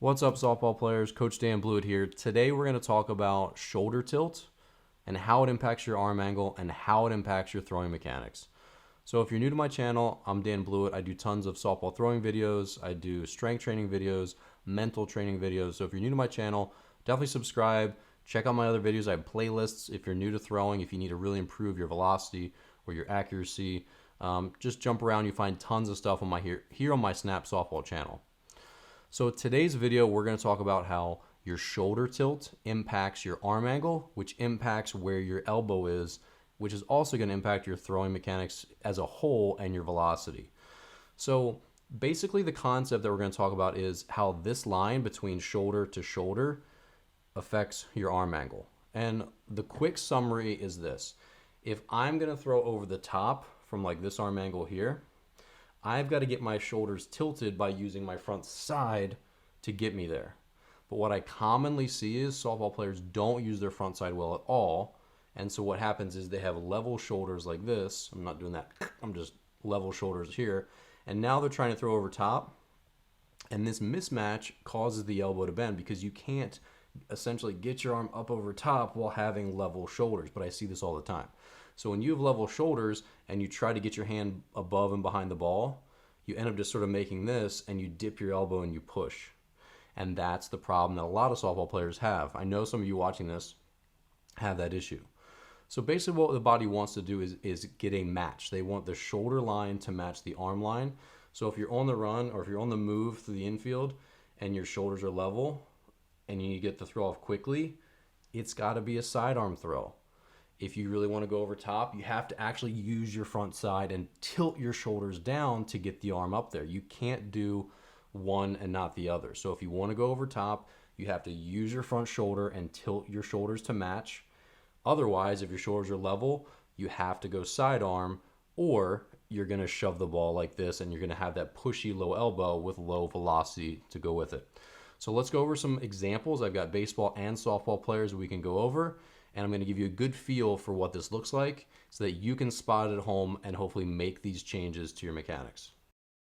What's up, softball players? Coach Dan Blewett here. Today we're going to talk about shoulder tilt and how it impacts your arm angle and how it impacts your throwing mechanics. So if you're new to my channel, I'm Dan Blewett. I do tons of softball throwing videos. I do strength training videos, mental training videos. So if you're new to my channel, definitely subscribe. Check out my other videos. I have playlists. If you're new to throwing, if you need to really improve your velocity or your accuracy, just jump around. You find tons of stuff on my here on my Snap Softball channel. So today's video, we're going to talk about how your shoulder tilt impacts your arm angle, which impacts where your elbow is, which is also going to impact your throwing mechanics as a whole and your velocity. So basically the concept that we're going to talk about is how this line between shoulder to shoulder affects your arm angle. And the quick summary is this. If I'm going to throw over the top from like this arm angle here, I've got to get my shoulders tilted by using my front side to get me there. But what I commonly see is softball players don't use their front side well at all. And so what happens is they have level shoulders like this. I'm not doing that. I'm just level shoulders here. And now they're trying to throw over top. And this mismatch causes the elbow to bend because you can't essentially get your arm up over top while having level shoulders. But I see this all the time. So when you have level shoulders and you try to get your hand above and behind the ball, you end up just sort of making this and you dip your elbow and you push. And that's the problem that a lot of softball players have. I know some of you watching this have that issue. So basically what the body wants to do is get a match. They want the shoulder line to match the arm line. So if you're on the run or if you're on the move through the infield and your shoulders are level and you need to get the throw off quickly, it's got to be a sidearm throw. If you really want to go over top, you have to actually use your front side and tilt your shoulders down to get the arm up there. You can't do one and not the other. So if you want to go over top, you have to use your front shoulder and tilt your shoulders to match. Otherwise, if your shoulders are level, you have to go sidearm, or you're going to shove the ball like this and you're going to have that pushy low elbow with low velocity to go with it. So let's go over some examples. I've got baseball and softball players we can go over. And I'm going to give you a good feel for what this looks like so that you can spot it at home and hopefully make these changes to your mechanics.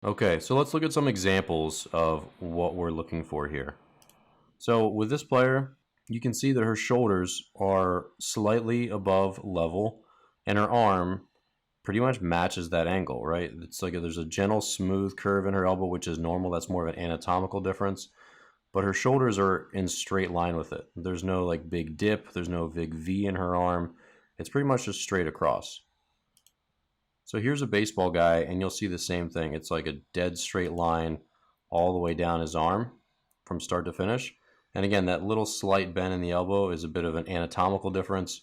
Okay, so let's look at some examples of what we're looking for here. So with this player, you can see that her shoulders are slightly above level and her arm pretty much matches that angle, right? It's like there's a gentle smooth curve in her elbow, which is normal. That's more of an anatomical difference. But her shoulders are in straight line with it. There's no like big dip. There's no big V in her arm. It's pretty much just straight across. So here's a baseball guy, and you'll see the same thing. It's like a dead straight line all the way down his arm from start to finish. And again, that little slight bend in the elbow is a bit of an anatomical difference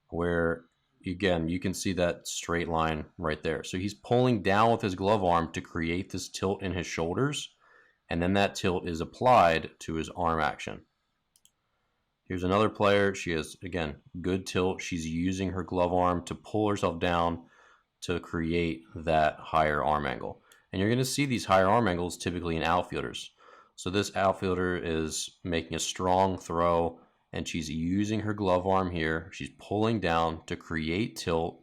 where, again, you can see that straight line right there. So he's pulling down with his glove arm to create this tilt in his shoulders. And then that tilt is applied to his arm action. Here's another player. She has, again, good tilt. She's using her glove arm to pull herself down to create that higher arm angle. And you're going to see these higher arm angles typically in outfielders. So this outfielder is making a strong throw, and she's using her glove arm here. She's pulling down to create tilt,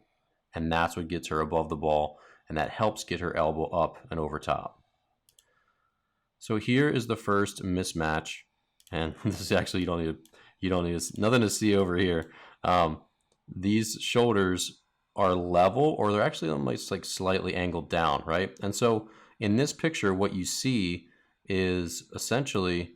and that's what gets her above the ball, and that helps get her elbow up and over top. So here is the first mismatch, and this is actually you don't need nothing to see over here. These shoulders are level, or they're actually almost like slightly angled down, right? And so in this picture, what you see is essentially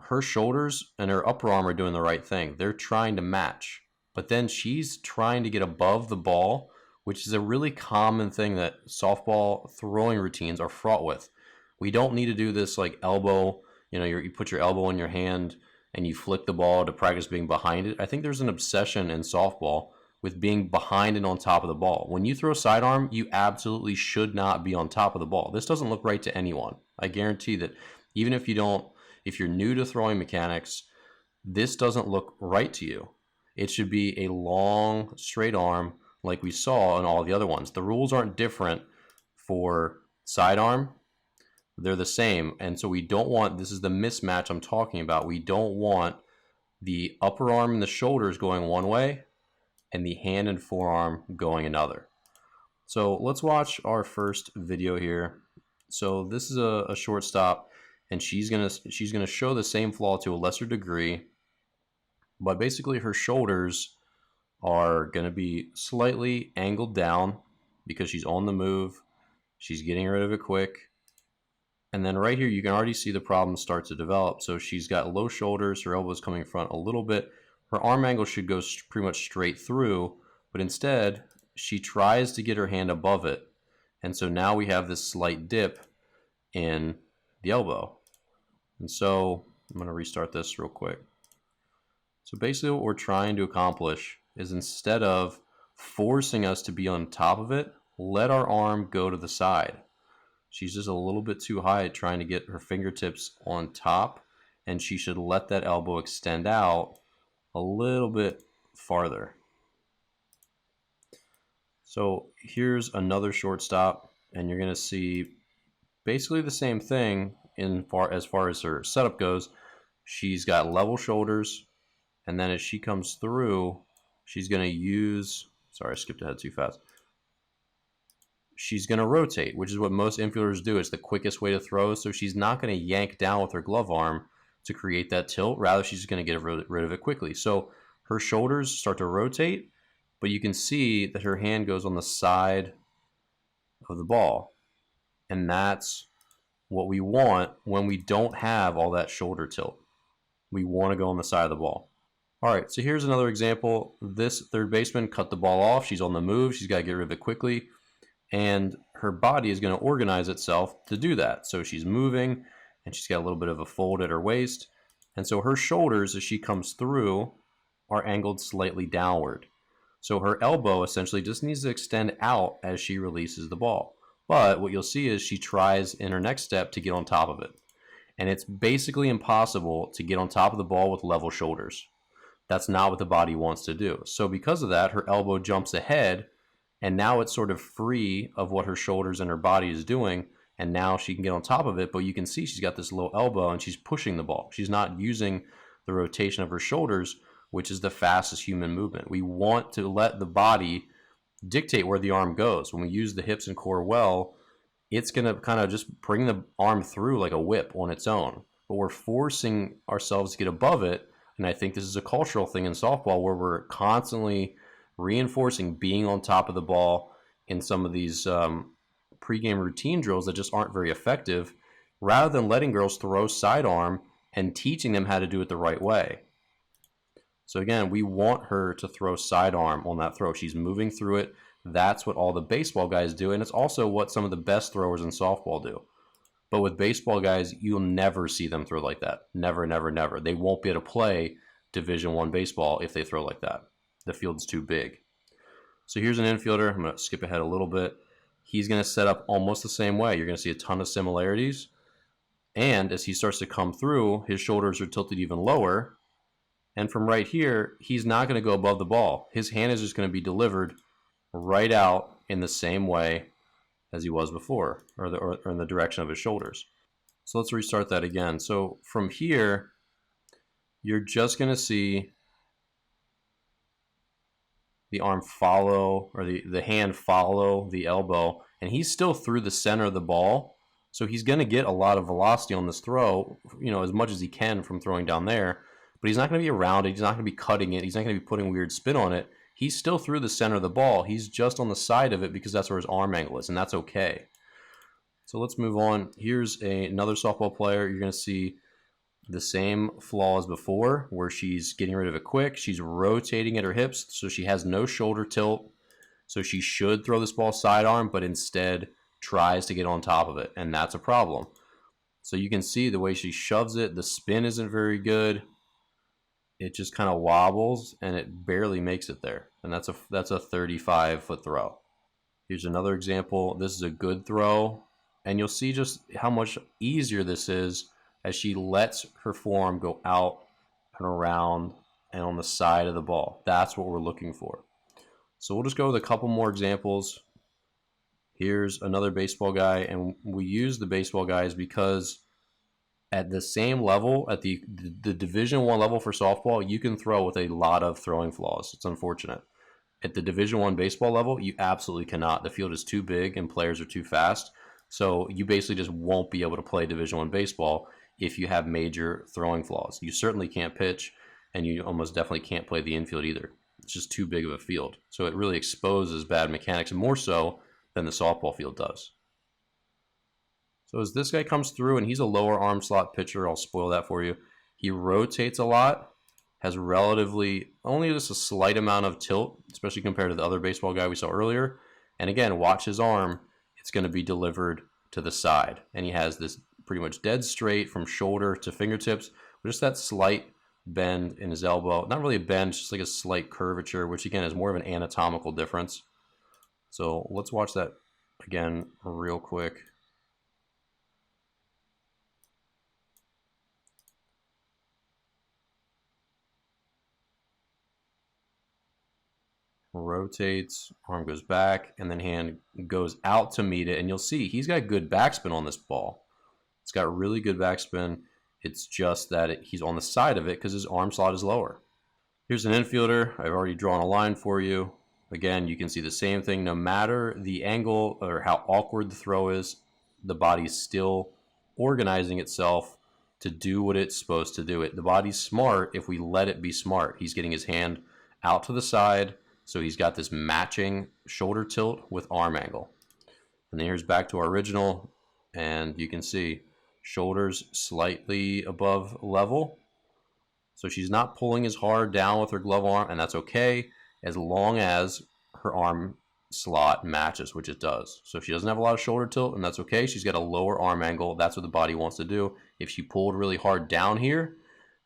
her shoulders and her upper arm are doing the right thing. They're trying to match, but then she's trying to get above the ball, which is a really common thing that softball throwing routines are fraught with. We don't need to do this like elbow, you put your elbow in your hand and you flick the ball to practice being behind it. I think there's an obsession in softball with being behind and on top of the ball. When you throw sidearm, you absolutely should not be on top of the ball. This doesn't look right to anyone. I guarantee that even if you're new to throwing mechanics, this doesn't look right to you. It should be a long, straight arm like we saw in all the other ones. The rules aren't different for sidearm. They're the same. And so we don't want, this is the mismatch I'm talking about. We don't want the upper arm and the shoulders going one way and the hand and forearm going another. So let's watch our first video here. So this is a shortstop, and she's gonna show the same flaw to a lesser degree, but basically her shoulders are gonna be slightly angled down because she's on the move. She's getting rid of it quick. And then right here, you can already see the problem start to develop. So she's got low shoulders, her elbow's coming front a little bit. Her arm angle should go pretty much straight through, but instead, she tries to get her hand above it. And so now we have this slight dip in the elbow. And so I'm going to restart this real quick. So basically what we're trying to accomplish is, instead of forcing us to be on top of it, let our arm go to the side. She's just a little bit too high trying to get her fingertips on top, and she should let that elbow extend out a little bit farther. So here's another shortstop, and you're going to see basically the same thing as far as her setup goes. She's got level shoulders, and then as she comes through, she's going to use, sorry, I skipped ahead too fast. She's going to rotate, which is what most infielders do. It's the quickest way to throw, so she's not going to yank down with her glove arm to create that tilt. Rather, she's going to get rid of it quickly. So her shoulders start to rotate, but you can see that her hand goes on the side of the ball. And that's what we want when we don't have all that shoulder tilt. We want to go on the side of the ball. All right, so here's another example. This third baseman cut the ball off. She's on the move. She's got to get rid of it quickly. And her body is going to organize itself to do that. So she's moving, and she's got a little bit of a fold at her waist. And so her shoulders, as she comes through, are angled slightly downward. So her elbow essentially just needs to extend out as she releases the ball. But what you'll see is she tries in her next step to get on top of it. And it's basically impossible to get on top of the ball with level shoulders. That's not what the body wants to do. So because of that, her elbow jumps ahead, and now it's sort of free of what her shoulders and her body is doing, and now she can get on top of it, but you can see she's got this low elbow and she's pushing the ball. She's not using the rotation of her shoulders, which is the fastest human movement. We want to let the body dictate where the arm goes. When we use the hips and core well, it's going to kind of just bring the arm through like a whip on its own. But we're forcing ourselves to get above it, and I think this is a cultural thing in softball where we're constantly reinforcing being on top of the ball in some of these pregame routine drills that just aren't very effective, rather than letting girls throw sidearm and teaching them how to do it the right way. So again, we want her to throw sidearm on that throw. She's moving through it. That's what all the baseball guys do, and it's also what some of the best throwers in softball do. But with baseball guys, you'll never see them throw like that. Never, never, never. They won't be able to play Division I baseball if they throw like that. The field's too big. So here's an infielder. I'm going to skip ahead a little bit. He's going to set up almost the same way. You're going to see a ton of similarities. And as he starts to come through, his shoulders are tilted even lower. And from right here, he's not going to go above the ball. His hand is just going to be delivered right out in the same way as he was before, or in the direction of his shoulders. So let's restart that again. So from here, you're just going to see the arm follow, or the hand follow the elbow, and he's still through the center of the ball. So he's going to get a lot of velocity on this throw, as much as he can from throwing down there, but he's not going to be around it. He's not going to be cutting it. He's not going to be putting weird spin on it. He's still through the center of the ball. He's just on the side of it because that's where his arm angle is, and that's okay. So let's move on. Here's another softball player. You're going to see the same flaw as before, where she's getting rid of it quick. She's rotating at her hips, so she has no shoulder tilt. So she should throw this ball sidearm, but instead tries to get on top of it, and that's a problem. So you can see the way she shoves it, the spin isn't very good. It just kind of wobbles, and it barely makes it there. And that's a 35-foot throw. Here's another example. This is a good throw, and you'll see just how much easier this is as she lets her forearm go out and around and on the side of the ball. That's what we're looking for. So we'll just go with a couple more examples. Here's another baseball guy, and we use the baseball guys because at the same level, at the Division I level for softball, you can throw with a lot of throwing flaws. It's unfortunate. At the Division I baseball level, you absolutely cannot. The field is too big and players are too fast. So you basically just won't be able to play Division I baseball if you have major throwing flaws. You certainly can't pitch, and you almost definitely can't play the infield either. It's just too big of a field. So it really exposes bad mechanics, more so than the softball field does. So as this guy comes through, and he's a lower arm slot pitcher, I'll spoil that for you. He rotates a lot, has relatively only just a slight amount of tilt, especially compared to the other baseball guy we saw earlier. And again, watch his arm. It's going to be delivered to the side. And he has this pretty much dead straight from shoulder to fingertips, with just that slight bend in his elbow. Not really a bend, just like a slight curvature, which again is more of an anatomical difference. So let's watch that again real quick. Rotates, arm goes back, and then hand goes out to meet it. And you'll see he's got good backspin on this ball. It's got really good backspin. It's just that he's on the side of it because his arm slot is lower. Here's an infielder. I've already drawn a line for you. Again, you can see the same thing. No matter the angle or how awkward the throw is, the body's still organizing itself to do what it's supposed to do. The body's smart if we let it be smart. He's getting his hand out to the side, so he's got this matching shoulder tilt with arm angle. And then here's back to our original, and you can see shoulders slightly above level. So she's not pulling as hard down with her glove arm, and that's okay as long as her arm slot matches, which it does. So if she doesn't have a lot of shoulder tilt, and that's okay. She's got a lower arm angle. That's what the body wants to do. If she pulled really hard down here,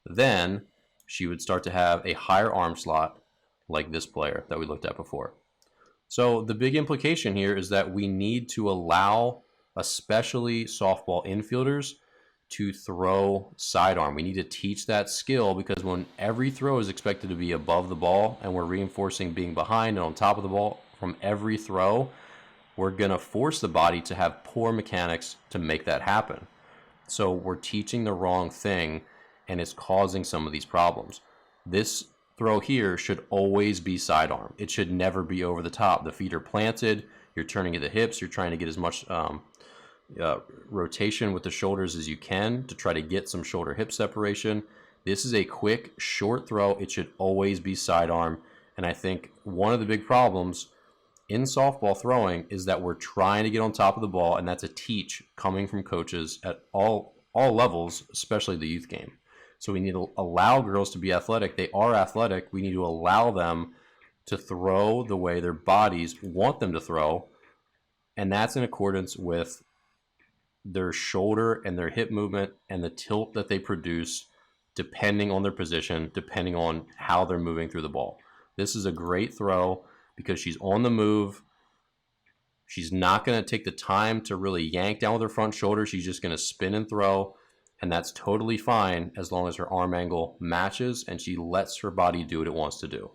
then she would start to have a higher arm slot like this player that we looked at before. So the big implication here is that we need to allow, especially softball infielders, to throw sidearm. We need to teach that skill, because when every throw is expected to be above the ball and we're reinforcing being behind and on top of the ball from every throw, we're going to force the body to have poor mechanics to make that happen. So we're teaching the wrong thing, and it's causing some of these problems. This throw here should always be sidearm. It should never be over the top. The feet are planted. You're turning at the hips. You're trying to get as much rotation with the shoulders as you can to try to get some shoulder hip separation. This is a quick, short throw. It should always be sidearm. And I think one of the big problems in softball throwing is that we're trying to get on top of the ball, and that's a teach coming from coaches at all levels, especially the youth game. So we need to allow girls to be athletic. They are athletic. We need to allow them to throw the way their bodies want them to throw, and that's in accordance with their shoulder and their hip movement and the tilt that they produce, depending on their position, depending on how they're moving through the ball. This is a great throw because she's on the move. She's not going to take the time to really yank down with her front shoulder. She's just going to spin and throw, and that's totally fine as long as her arm angle matches and she lets her body do what it wants to do.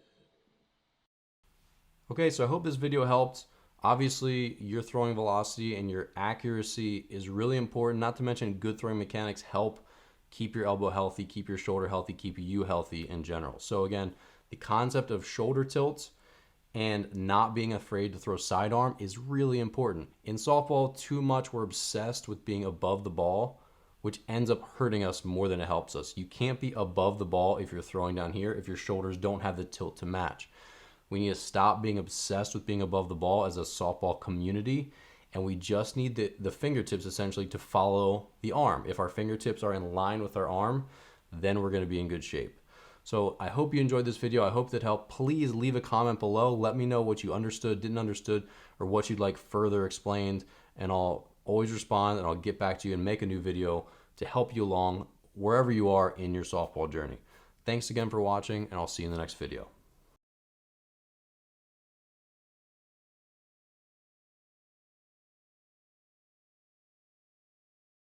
Okay, so I hope this video helped. Obviously, your throwing velocity and your accuracy is really important. Not to mention, good throwing mechanics help keep your elbow healthy, keep your shoulder healthy, keep you healthy in general. So again, the concept of shoulder tilts and not being afraid to throw sidearm is really important. In softball, too much we're obsessed with being above the ball, which ends up hurting us more than it helps us. You can't be above the ball if you're throwing down here if your shoulders don't have the tilt to match. We need to stop being obsessed with being above the ball as a softball community, and we just need the fingertips essentially to follow the arm. If our fingertips are in line with our arm, then we're going to be in good shape. So I hope you enjoyed this video. I hope that helped. Please leave a comment below. Let me know what you understood, didn't understood, or what you'd like further explained, and I'll always respond, and I'll get back to you and make a new video to help you along wherever you are in your softball journey. Thanks again for watching, and I'll see you in the next video.